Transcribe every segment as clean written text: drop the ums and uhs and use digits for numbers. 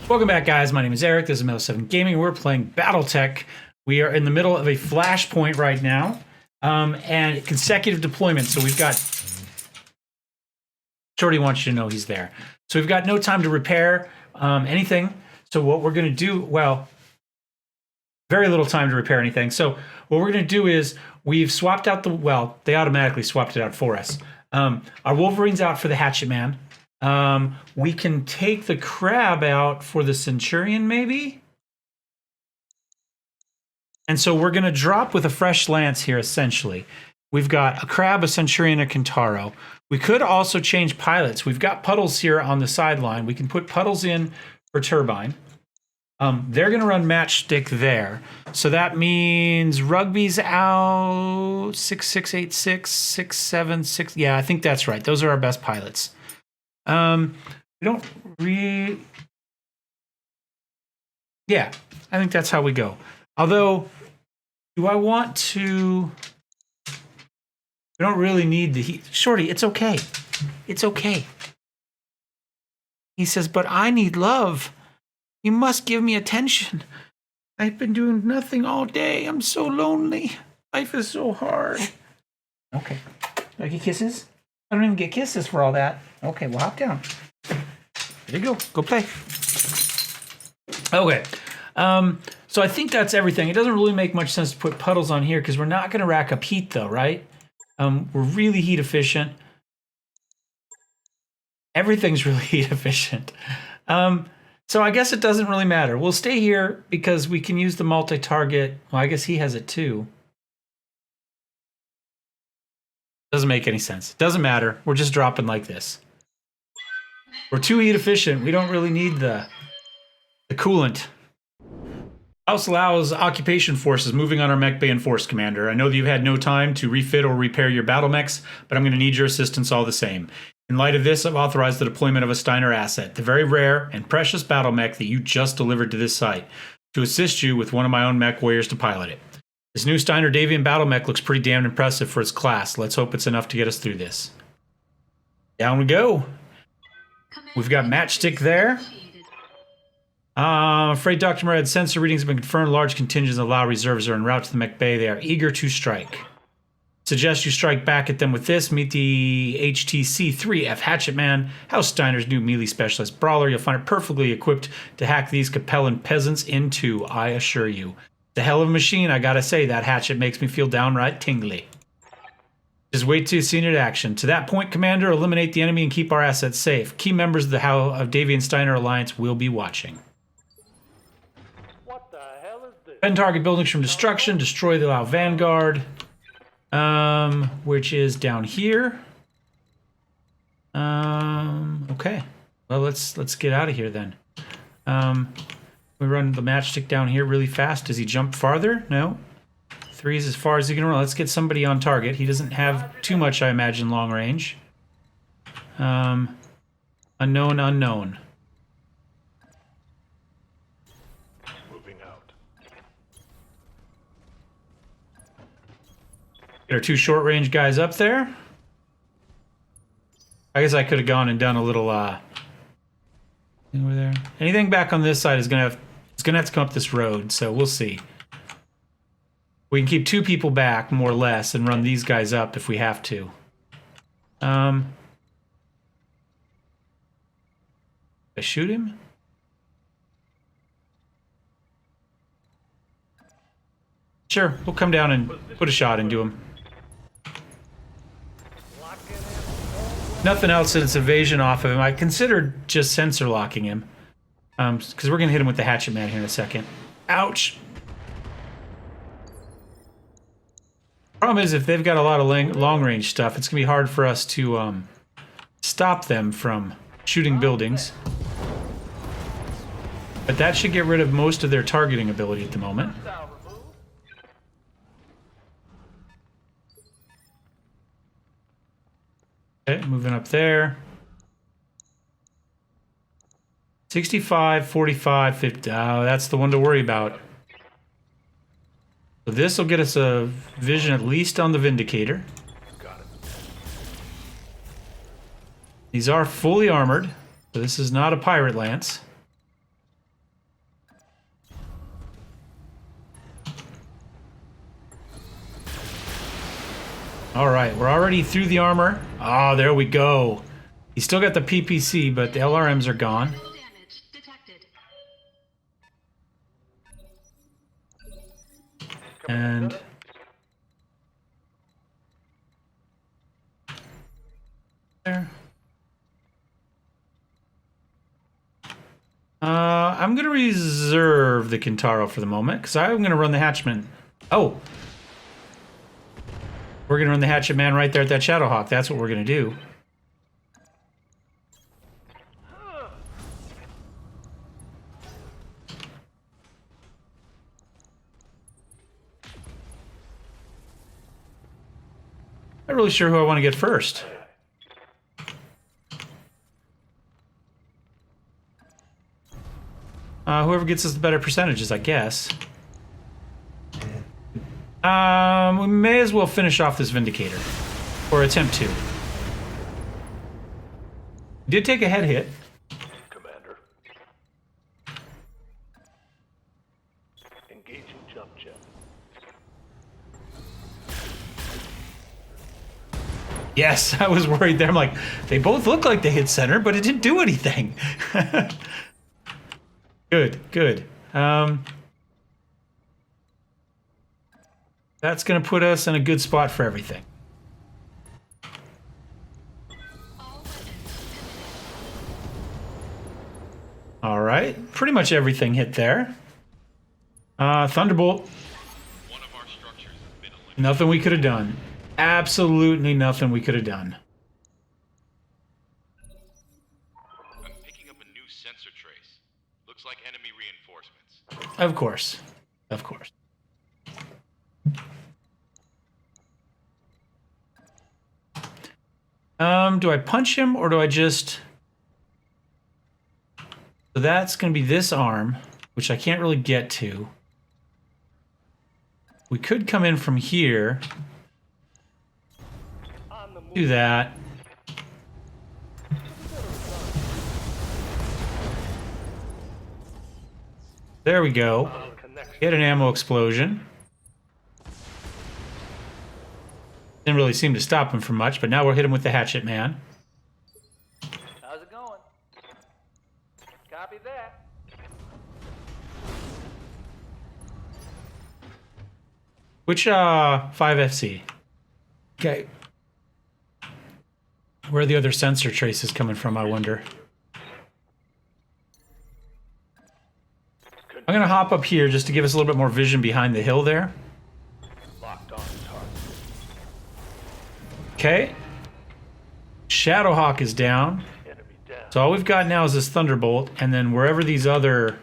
Welcome back, guys. My name is Eric. This is Mellowseven Gaming. We're playing Battletech. We are in the middle of a flashpoint right now, and consecutive deployment. So we've got... Shorty wants you to know he's there. So we've got no time to repair anything. So what we're going to do... Well, very little time to repair anything. So what we're going to do is we've swapped out the... Well, they automatically swapped it out for us. Our Wolverine's out for the Hatchet Man. We can take the crab out for the Centurion, maybe? And so we're going to drop with a fresh lance here, essentially. We've got a crab, a Centurion, a Kintaro. We could also change pilots. We've got Puddles here on the sideline. We can put Puddles in for Turbine. They're going to run Matchstick there. So that means Rugby's out 6686, 676. Yeah, I think that's right. Those are our best pilots. We don't really... Yeah, I think that's how we go. Although, do I want to... We don't really need the heat. Shorty, it's okay. It's okay. He says, but I need love. You must give me attention. I've been doing nothing all day. I'm so lonely. Life is so hard. Okay. Do I get kisses? I don't even get kisses for all that. Okay, well, hop down. There you go. Go play. Okay. So I think that's everything. It doesn't really make much sense to put Puddles on here because we're not going to rack up heat, though, right? We're really heat efficient. Everything's really heat efficient. So I guess it doesn't really matter. We'll stay here because we can use the multi-target. Well, I guess he has it too. Doesn't make any sense. Doesn't matter. We're just dropping like this. We're too heat efficient. We don't really need the coolant. House allows occupation forces moving on our mech bay and force commander. I know that you've had no time to refit or repair your battle mechs, but I'm going to need your assistance all the same. In light of this, I've authorized the deployment of a Steiner asset, the very rare and precious battle mech that you just delivered to this site, to assist you with one of my own mech warriors to pilot it. This new Steiner Davian battle mech looks pretty damn impressive for its class. Let's hope it's enough to get us through this. Down we go. We've got Matchstick there. Afraid Dr. Murad's sensor readings have been confirmed. Large contingents of LBRY reserves are en route to the mech bay. They are eager to strike. Suggest you strike back at them with this. Meet the HTC-3F Hatchet Man, House Steiner's new melee specialist brawler. You'll find it perfectly equipped to hack these Capellan peasants in two, I assure you. The hell of a machine, I gotta say. That hatchet makes me feel downright tingly. Just wait till you see it in action. To that point, Commander, eliminate the enemy and keep our assets safe. Key members of the Davian Steiner Alliance will be watching. What the hell is this? Defend target buildings from destruction. Destroy the Lao Vanguard. Which is down here. Okay. Well, let's get out of here then. We run the Matchstick down here really fast. Does he jump farther? No. 3 is as far as he can run. Let's get somebody on target. He doesn't have too much, I imagine, long range. Unknown. Moving out. Get our 2 short range guys up there. I guess I could have gone and done a little thing over there. Anything back on this side is gonna have to come up this road, so we'll see. We can keep 2 people back, more or less, and run these guys up if we have to. I shoot him? Sure, we'll come down and put a shot into him. Nothing else in its evasion off of him. I considered just sensor locking him. Because we're going to hit him with the Hatchet Man here in a second. Ouch! Problem is, if they've got a lot of long-range stuff, it's going to be hard for us to stop them from shooting buildings. But that should get rid of most of their targeting ability at the moment. Okay, moving up there. 65, 45, 50. Oh, that's the one to worry about. So this will get us a vision at least on the Vindicator. These are fully armored, so this is not a pirate lance. All right, we're already through the armor. Ah, there we go. He's still got the PPC, but the LRMs are gone. Damage detected. And there. I'm gonna reserve the Kintaro for the moment because I'm gonna run the Hatchman. Oh, we're gonna run the Hatchet Man right there at that Shadowhawk. That's what we're gonna do. Not really sure who I want to get first. Whoever gets us the better percentages, I guess. We may as well finish off this Vindicator. Or attempt to. Did take a head hit. Commander. Engaging jump jet. Yes, I was worried there. I'm like, they both look like they hit center, but it didn't do anything. Good, good. That's going to put us in a good spot for everything. All right, pretty much everything hit there. Thunderbolt. One of our structures has been eliminated. Nothing we could have done. Absolutely nothing we could have done. I'm picking up a new sensor trace. Looks like enemy reinforcements. Of course. Of course. Do I punch him or do I just... So that's going to be this arm, which I can't really get to. We could come in from here. On the move. Do that. There we go. Connection. Get an ammo explosion. Didn't really seem to stop him from much, but now we'll hit him with the Hatchet Man. How's it going? Copy that. Which 5FC? Okay. Where are the other sensor traces coming from, I wonder? I'm gonna hop up here just to give us a little bit more vision behind the hill there. Locked on target. Okay. Shadowhawk is down. Enemy down. So all we've got now is this Thunderbolt, and then wherever these other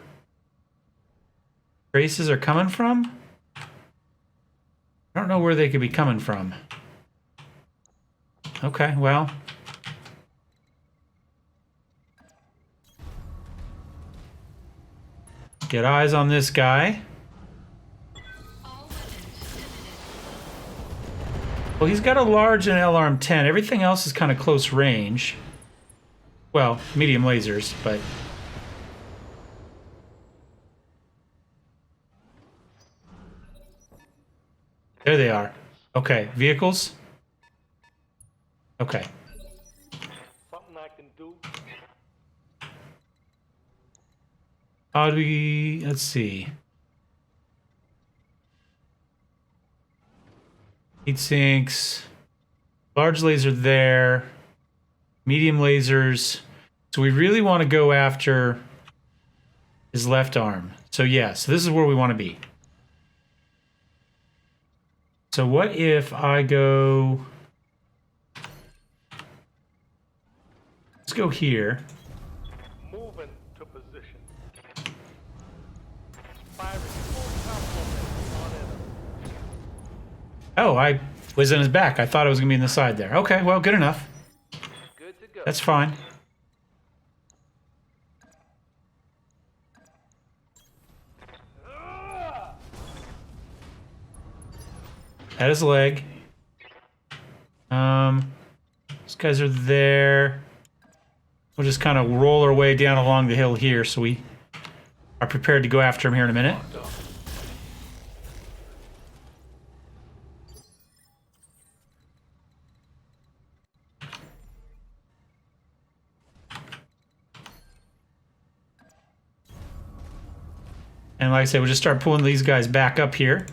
traces are coming from, I don't know where they could be coming from. Okay, well. Get eyes on this guy. Well, he's got a large and LRM 10. Everything else is kind of close range. Well, medium lasers, but... There they are. Okay, vehicles. Okay. Something I can do. How do we... Let's see. Heat sinks. Large laser there. Medium lasers. So we really want to go after his left arm. So yeah, so this is where we want to be. So what if I go... Let's go here. Moving to position. Firing full complement on enemy. Oh, I was in his back. I thought I was going to be in the side there. Okay, well, good enough. Good to go. That's fine. At his leg. These guys are there. We'll just kind of roll our way down along the hill here so we are prepared to go after him here in a minute. And like I said, we'll just start pulling these guys back up here.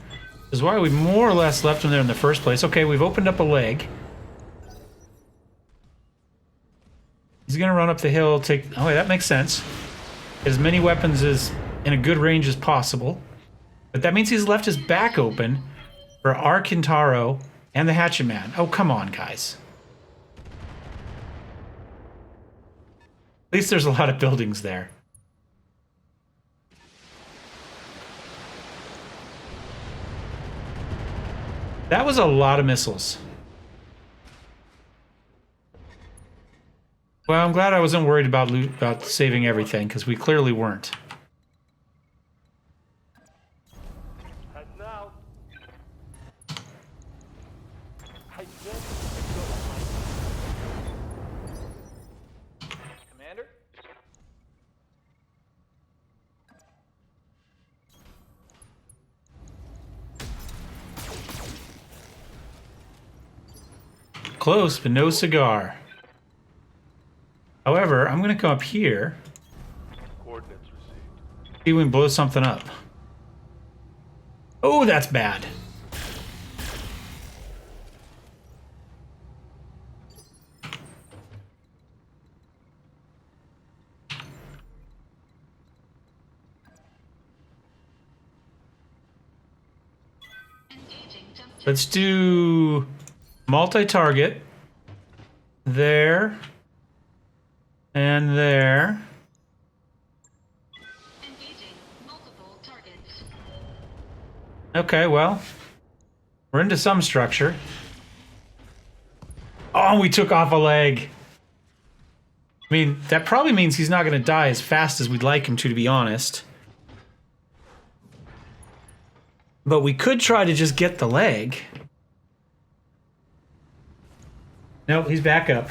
This is why we more or less left them there in the first place. Okay, we've opened up a leg. He's gonna run up the hill, take... Oh, wait, that makes sense. As many weapons as in a good range as possible. But that means he's left his back open for our Kintaro and the Hatchet Man. Oh, come on, guys. At least there's a lot of buildings there. That was a lot of missiles. Well, I'm glad I wasn't worried about saving everything, because we clearly weren't. And now, I just Commander? Close, but no cigar. However, I'm going to come up here. Coordinates received. See if we can blow something up. Oh, that's bad. Let's do multi-target. There. And there. Engaging multiple targets. Okay, well. We're into some structure. Oh, we took off a leg. I mean, that probably means he's not going to die as fast as we'd like him to be honest. But we could try to just get the leg. Nope, he's back up.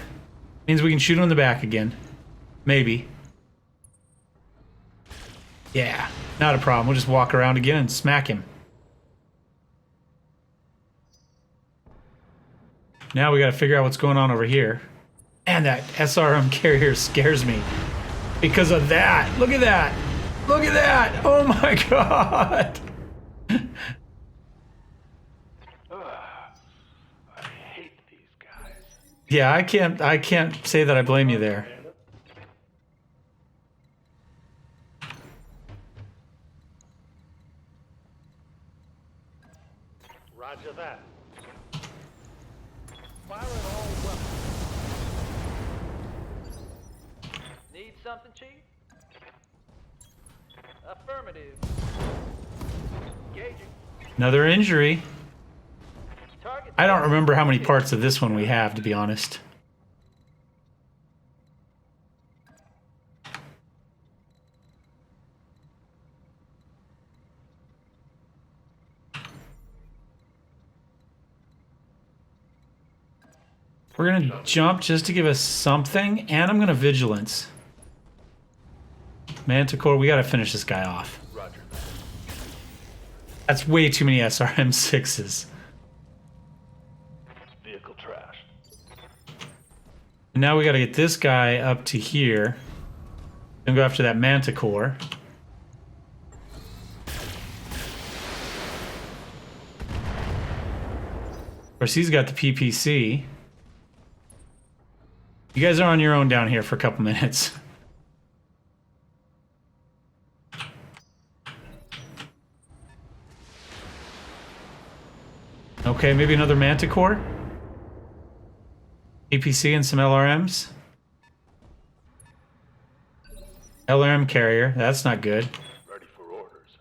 Means we can shoot him in the back again. Maybe. Yeah, not a problem. We'll just walk around again and smack him. Now we gotta figure out what's going on over here. And that SRM carrier scares me. Because of that. Look at that. Look at that. Oh my god. I hate these guys. Yeah, I can't say that I blame you there. Roger that. Fire at all weapons. Need something, Chief? Affirmative. Engaging. Another injury. Target. I don't remember how many parts of this one we have, to be honest. We're gonna jump just to give us something, and I'm gonna vigilance. Manticore, we gotta finish this guy off. Roger that. That's way too many SRM6s. Vehicle trashed. And now we gotta get this guy up to here. Then go after that Manticore. Of course, he's got the PPC. You guys are on your own down here for a couple minutes. Okay, maybe another Manticore? APC and some LRMs? LRM carrier, that's not good. Ready for orders.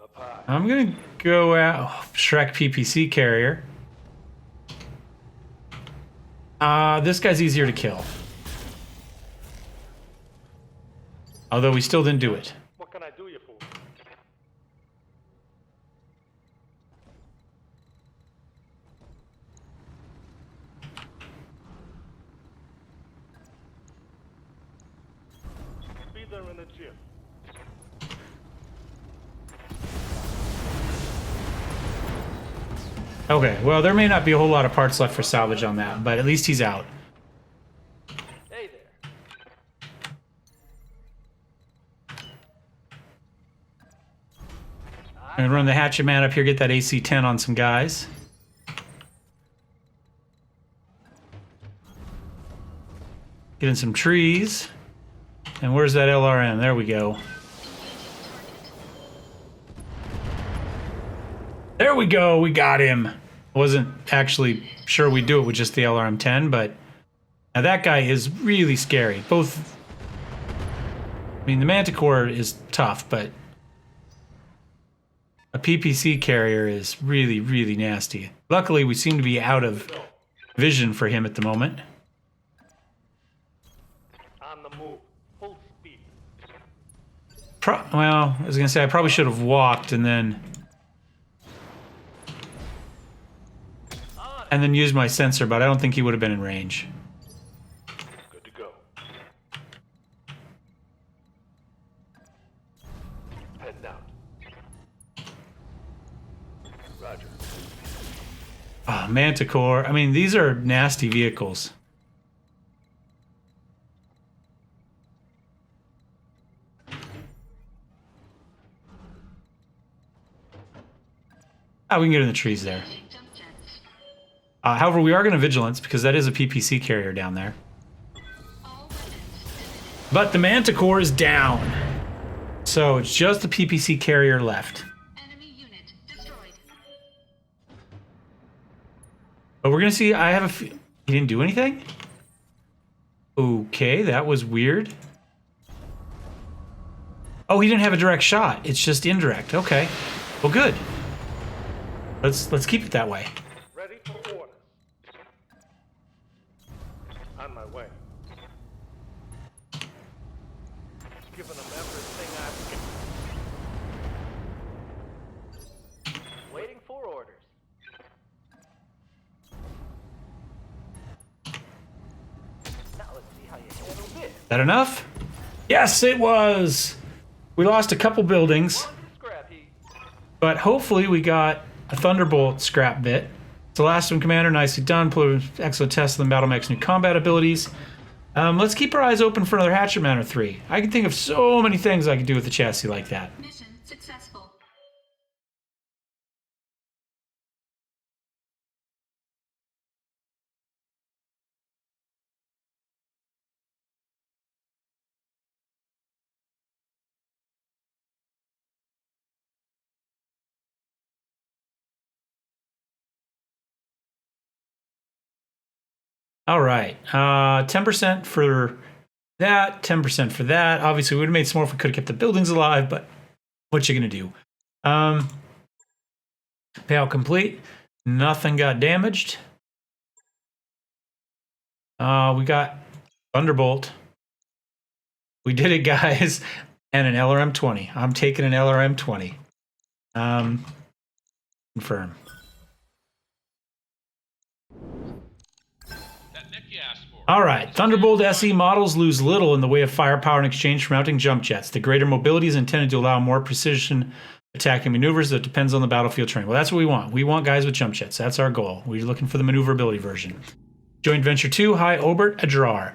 Up high. I'm gonna go out Shrek PPC carrier. This guy's easier to kill. Although we still didn't do it. What can I do you for? Be there in the gym. Okay, well, there may not be a whole lot of parts left for salvage on that, but at least he's out. Hey there. I'm gonna run the hatchet man up here, get that AC-10 on some guys. Get in some trees. And where's that LRM? There we go. There we go, we got him. I wasn't actually sure we'd do it with just the LRM-10, but now that guy is really scary. Both, I mean, the Manticore is tough, but a PPC carrier is really, really nasty. Luckily, we seem to be out of vision for him at the moment. On the move. Full speed. Well, I was gonna say I probably should have walked and then used my sensor, but I don't think he would have been in range. Good to go. Head down. Roger. Oh, Manticore. I mean, these are nasty vehicles. Oh, we can get in the trees there. Jump jets. However, we are going to vigilance because that is a PPC carrier down there. All weapons eliminated. But the Manticore is down. So it's just the PPC carrier left. Enemy unit destroyed. But we're going to see, I have a he didn't do anything? Okay, that was weird. Oh, he didn't have a direct shot. It's just indirect. Okay. Well, good. Let's keep it that way. Ready for orders. On my way. Giving them everything I've got. Waiting for orders. Now let's see how you handle this. That enough? Yes, it was. We lost a couple buildings, Scrap heap. but hopefully we got a Thunderbolt scrap bit. It's the last one, Commander. Nicely done. Put excellent test of the Battle Mech's new combat abilities. Let's keep our eyes open for another Hatchet Man or 3. I can think of so many things I could do with a chassis like that. Mission successful. All right. 10% for that, 10% for that. Obviously, we would have made some more if we could have kept the buildings alive, but what you gonna do? Payout complete. Nothing got damaged. We got Thunderbolt. We did it, guys. And an LRM-20. I'm taking an LRM-20. Confirm. That mech you asked for. All right. Thunderbolt SE models lose little in the way of firepower in exchange for mounting jump jets. The greater mobility is intended to allow more precision attacking maneuvers that depends on the battlefield terrain. Well, that's what we want. We want guys with jump jets. That's our goal. We're looking for the maneuverability version. Joint Venture 2, Hi Obert Adrar.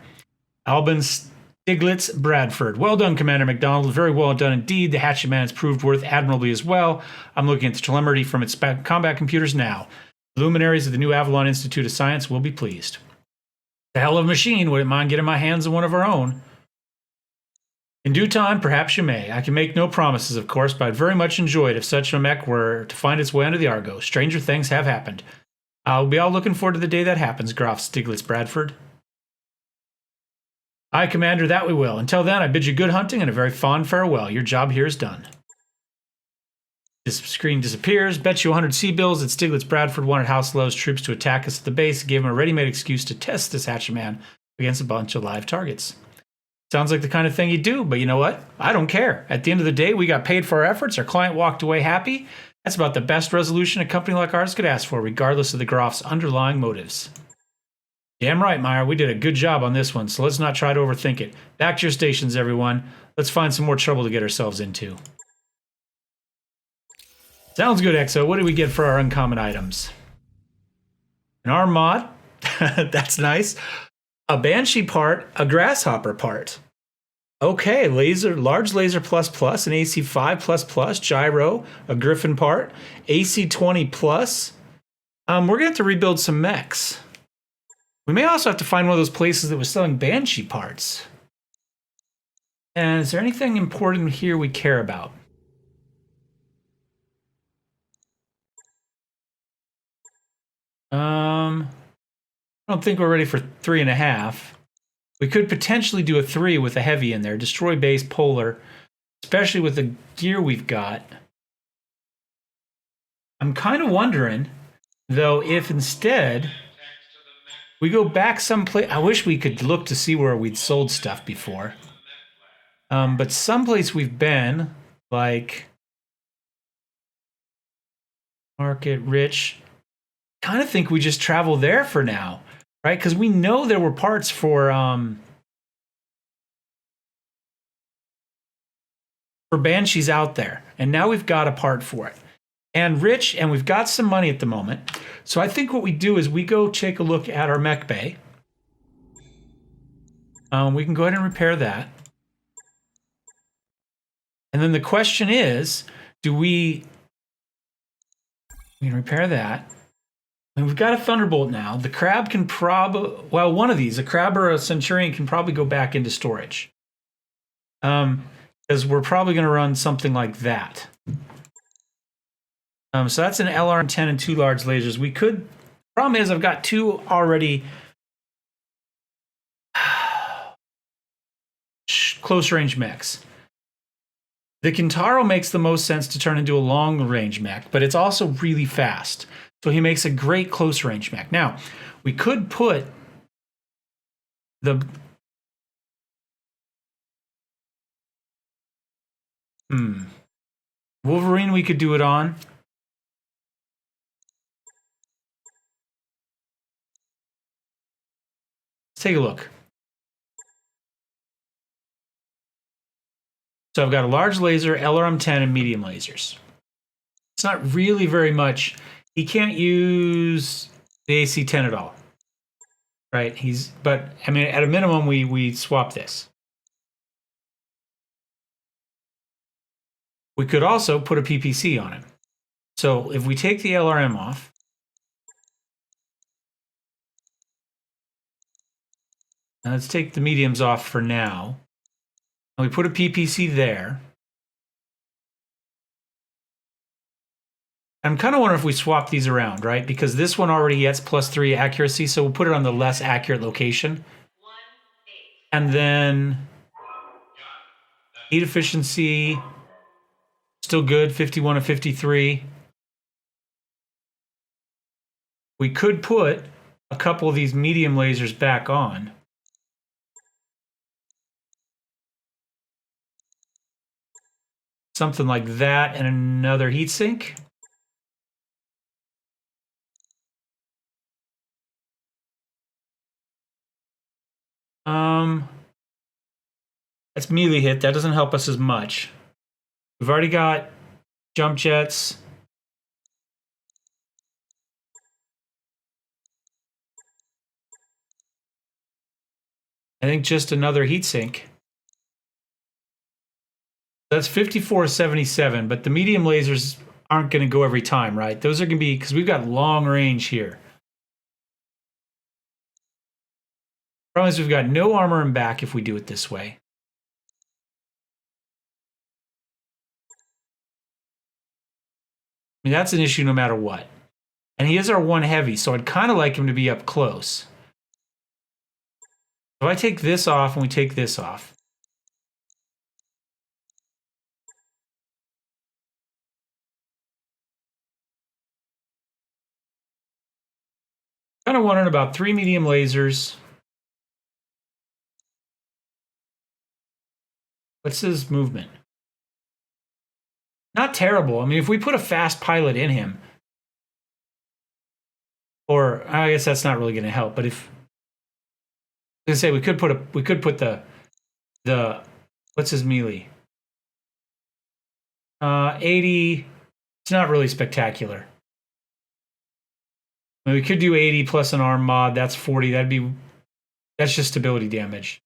Albin Stiglitz Bradford. Well done, Commander McDonald. Very well done indeed. The Hatchet Man has proved worth admirably as well. I'm looking at the telemetry from its combat computers now. Luminaries of the new Avalon Institute of Science will be pleased. The hell of a machine. Wouldn't mind getting my hands on one of our own. In due time, perhaps you may. I can make no promises, of course, but I'd very much enjoy it if such a mech were to find its way onto the Argo. Stranger things have happened. I'll be all looking forward to the day that happens, Graf Stiglitz Bradford. Aye, Commander, that we will. Until then, I bid you good hunting and a very fond farewell. Your job here is done. This screen disappears. Bet you 100 C-bills that Stiglitz Bradford wanted House Lowe's troops to attack us at the base and gave him a ready-made excuse to test this Hatchet Man against a bunch of live targets. Sounds like the kind of thing he'd do, but you know what? I don't care. At the end of the day, we got paid for our efforts. Our client walked away happy. That's about the best resolution a company like ours could ask for, regardless of the Graf's underlying motives. Damn right, Meyer. We did a good job on this one, so let's not try to overthink it. Back to your stations, everyone. Let's find some more trouble to get ourselves into. Sounds good, Exo. What do we get for our uncommon items? An arm mod. That's nice. A Banshee part, a Grasshopper part. Okay, large laser plus plus, an AC 5 plus plus, gyro, a Griffin part, AC 20 plus. We're gonna have to rebuild some mechs. We may also have to find one of those places that was selling Banshee parts. And is there anything important here we care about? I don't think we're ready for 3.5. We could potentially do a 3 with a heavy in there. Destroy base, polar, especially with the gear we've got. I'm kind of wondering, though, if instead we go back someplace. I wish we could look to see where we'd sold stuff before. But someplace we've been, like Market Rich, kind of think we just travel there for now, right? Because we know there were parts for Banshees out there, and now we've got a part for it. And Rich, and we've got some money at the moment. So I think what we do is we go take a look at our mech bay. We can go ahead and repair that. And then the question is, do we can repair that. And we've got a Thunderbolt now. The Crab can probably, well, one of these, a Crab or a Centurion, can probably go back into storage. Because we're probably going to run something like that. So that's an LRM-10 and 2 large lasers. We could, problem is I've got 2 already close range mechs. The Kintaro makes the most sense to turn into a long range mech, but it's also really fast. So he makes a great close range mech. Now, we could put the Wolverine we could do it on. Let's take a look. So I've got a large laser, LRM-10, and medium lasers. It's not really very much. He can't use the AC-10 at all, right? But I mean, at a minimum, we swap this. We could also put a PPC on it. So if we take the LRM off, and let's take the mediums off for now, and we put a PPC there. I'm kind of wondering if we swap these around, right? Because this one already gets +3 accuracy, so we'll put it on the less accurate location. And then heat efficiency, still good, 51 to 53. We could put a couple of these medium lasers back on. Something like that, and another heatsink. That's melee hit. That doesn't help us as much. We've already got jump jets. I think just another heatsink. That's 5477, but the medium lasers aren't going to go every time, right? Those are going to be, because we've got long range here. Problem is we've got no armor and back if we do it this way. I mean, that's an issue no matter what. And he is our one heavy, so I'd kind of like him to be up close. If I take this off and we take this off. Kind of wondering about 3 medium lasers. What's his movement? Not terrible. I mean, if we put a fast pilot in him, or I guess that's not really going to help. But if, let's say we could put the what's his melee? 80. It's not really spectacular. I mean, we could do 80 plus an arm mod. That's 40. That's just stability damage.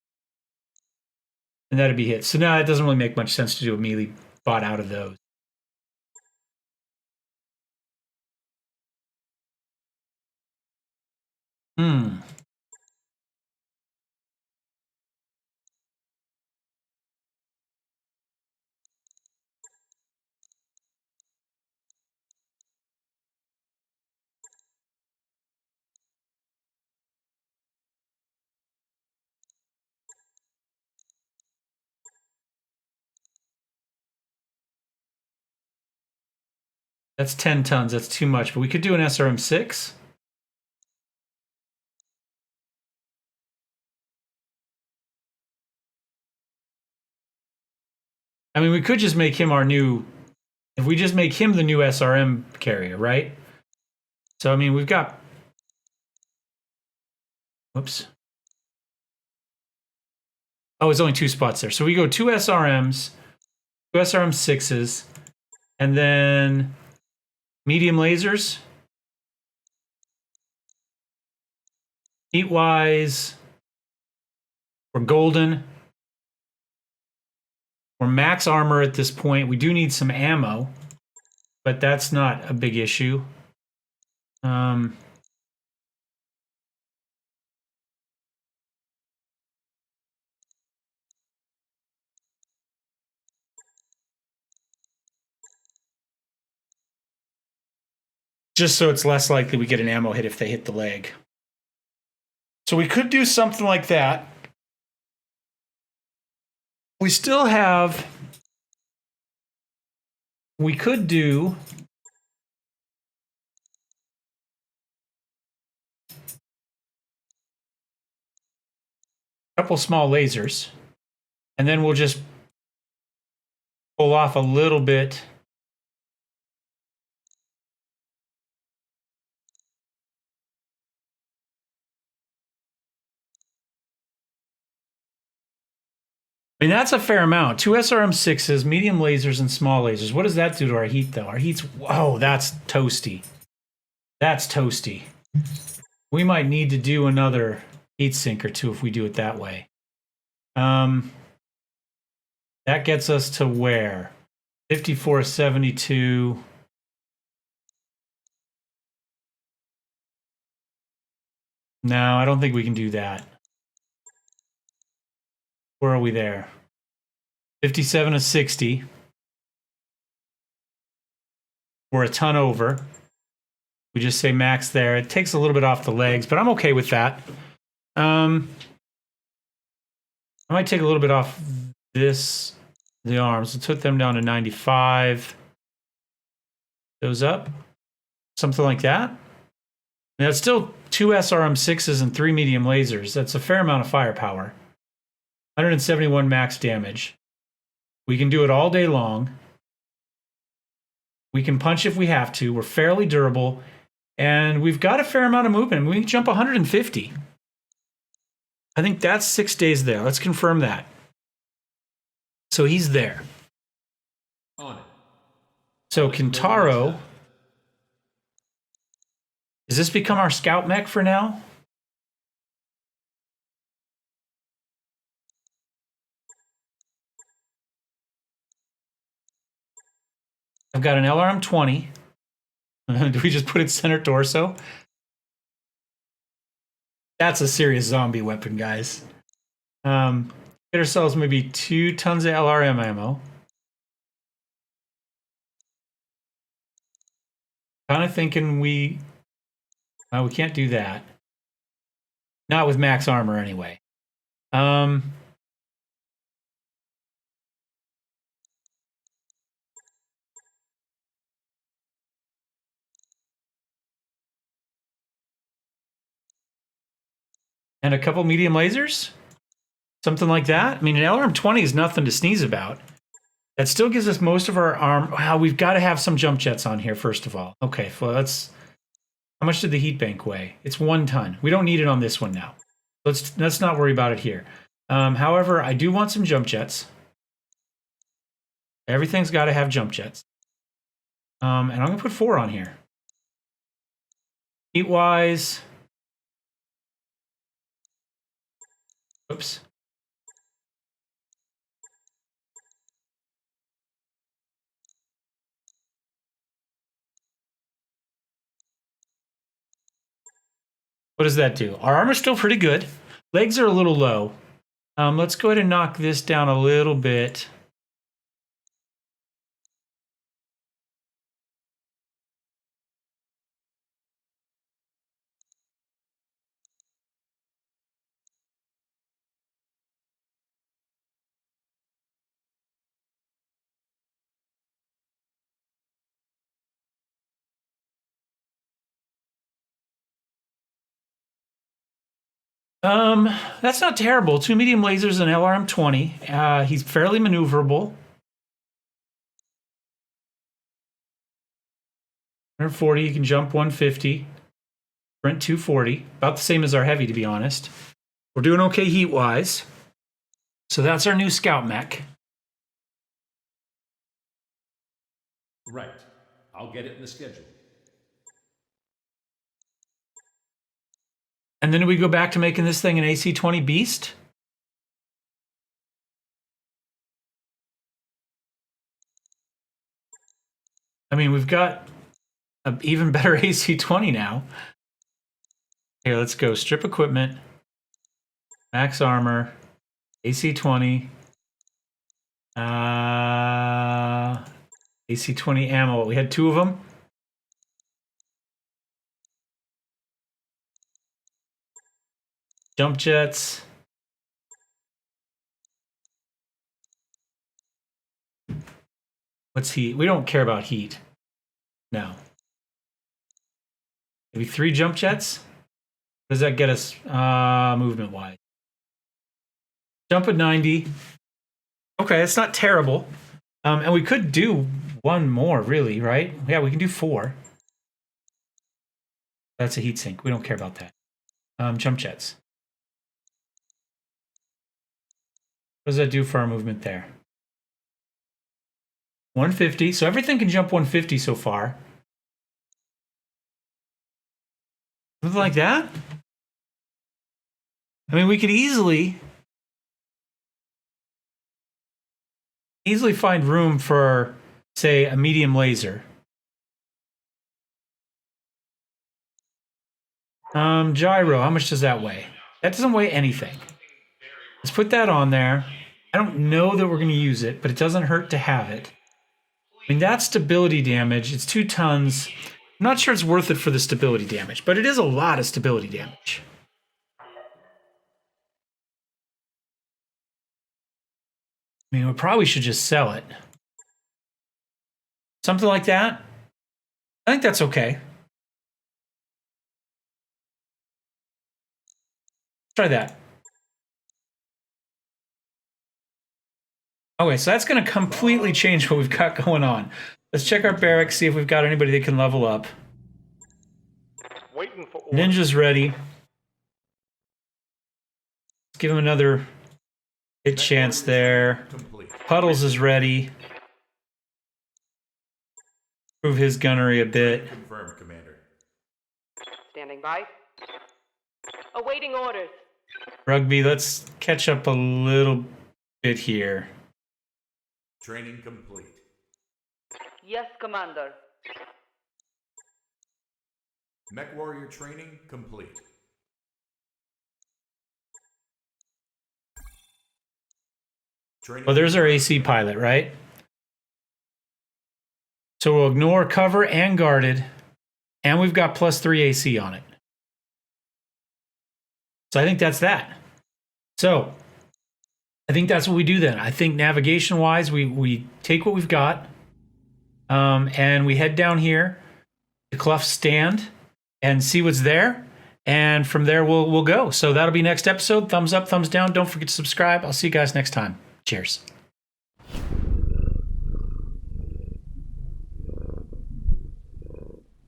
and that'd be hit. So now it doesn't really make much sense to do a melee bot out of those. That's 10 tons. That's too much. But we could do an SRM-6. I mean, we could just make him our new... If we just make him the new SRM carrier, right? So, I mean, we've got... Whoops. Oh, it's only 2 spots there. So we go 2 SRMs, 2 SRM-6s, and then medium lasers. Heat-wise, we're golden. We're max armor at this point. We do need some ammo, but that's not a big issue. Just so it's less likely we get an ammo hit if they hit the leg. So we could do something like that. We still have... We could do... a couple small lasers. And then we'll just pull off a little bit... I mean, that's a fair amount. 2 SRM-6s, medium lasers, and small lasers. What does that do to our heat, though? Our heat's... Whoa, that's toasty. That's toasty. We might need to do another heat sink or two if we do it that way. That gets us to where? 54, 72... No, I don't think we can do that. Where are we there? 57 to 60. We're a ton over. We just say max there. It takes a little bit off the legs, but I'm okay with that. I might take a little bit off the arms. Let's put them down to 95. Those up. Something like that. And that's still 2 SRM-6s and 3 medium lasers. That's a fair amount of firepower. 171 max damage. We can do it all day long. We can punch if we have to. We're fairly durable. And we've got a fair amount of movement. We can jump 150. I think that's 6 days there. Let's confirm that. So he's there. On it. So Kintaro... Does this become our scout mech for now? I've got an LRM-20. Do we just put it center torso? That's a serious zombie weapon, guys. Get ourselves maybe 2 tons of LRM ammo. Kind of thinking we can't do that. Not with max armor anyway. And a couple medium lasers? Something like that? I mean, an LRM-20 is nothing to sneeze about. That still gives us most of our arm. Wow, we've got to have some jump jets on here, first of all. Okay, well, let's... How much did the heat bank weigh? It's 1 ton. We don't need it on this one now. Let's not worry about it here. However, I do want some jump jets. Everything's got to have jump jets. And I'm going to put 4 on here. Heat-wise... Oops. What does that do? Our armor's still pretty good. Legs are a little low. Let's go ahead and knock this down a little bit. That's not terrible. 2 medium lasers and LRM 20. He's fairly maneuverable. 140, you can jump 150. Sprint 240. About the same as our heavy, to be honest. We're doing okay heat-wise. So that's our new scout mech. Right. I'll get it in the schedule. And then do we go back to making this thing an AC-20 beast? I mean, we've got an even better AC-20 now. Here, let's go. Strip equipment. Max armor. AC-20. AC-20 ammo. We had 2 of them. Jump jets. What's heat? We don't care about heat. No. Maybe 3 jump jets? What does that get us movement-wise? Jump at 90. Okay, it's not terrible. And we could do 1 more, really, right? Yeah, we can do 4. That's a heat sink. We don't care about that. Jump jets. What does that do for our movement there? 150. So everything can jump 150 so far. Something like that? I mean, we could easily find room for, say, a medium laser. Gyro, how much does that weigh? That doesn't weigh anything. Let's put that on there. I don't know that we're going to use it, but it doesn't hurt to have it. I mean, that's stability damage. It's 2 tons. I'm not sure it's worth it for the stability damage, but it is a lot of stability damage. I mean, we probably should just sell it. Something like that. I think that's okay. Try that. Okay, so that's going to completely change what we've got going on. Let's check our barracks, see if we've got anybody that can level up. Waiting for orders. Ninja's ready. Let's give him another hit chance there. Complete. Puddles is ready. Improve his gunnery a bit. Confirmed, Commander. Standing by. Awaiting orders. Rugby, let's catch up a little bit here. Training complete. Yes, Commander. Mech warrior training complete. Training. Well, there's our AC pilot, right? So we'll ignore cover and guarded, and we've got +3 AC on it. So I think that's that. So I think that's what we do then. I think navigation-wise, we take what we've got, and we head down here to Clough's stand and see what's there. And from there, we'll go. So that'll be next episode. Thumbs up, thumbs down. Don't forget to subscribe. I'll see you guys next time. Cheers.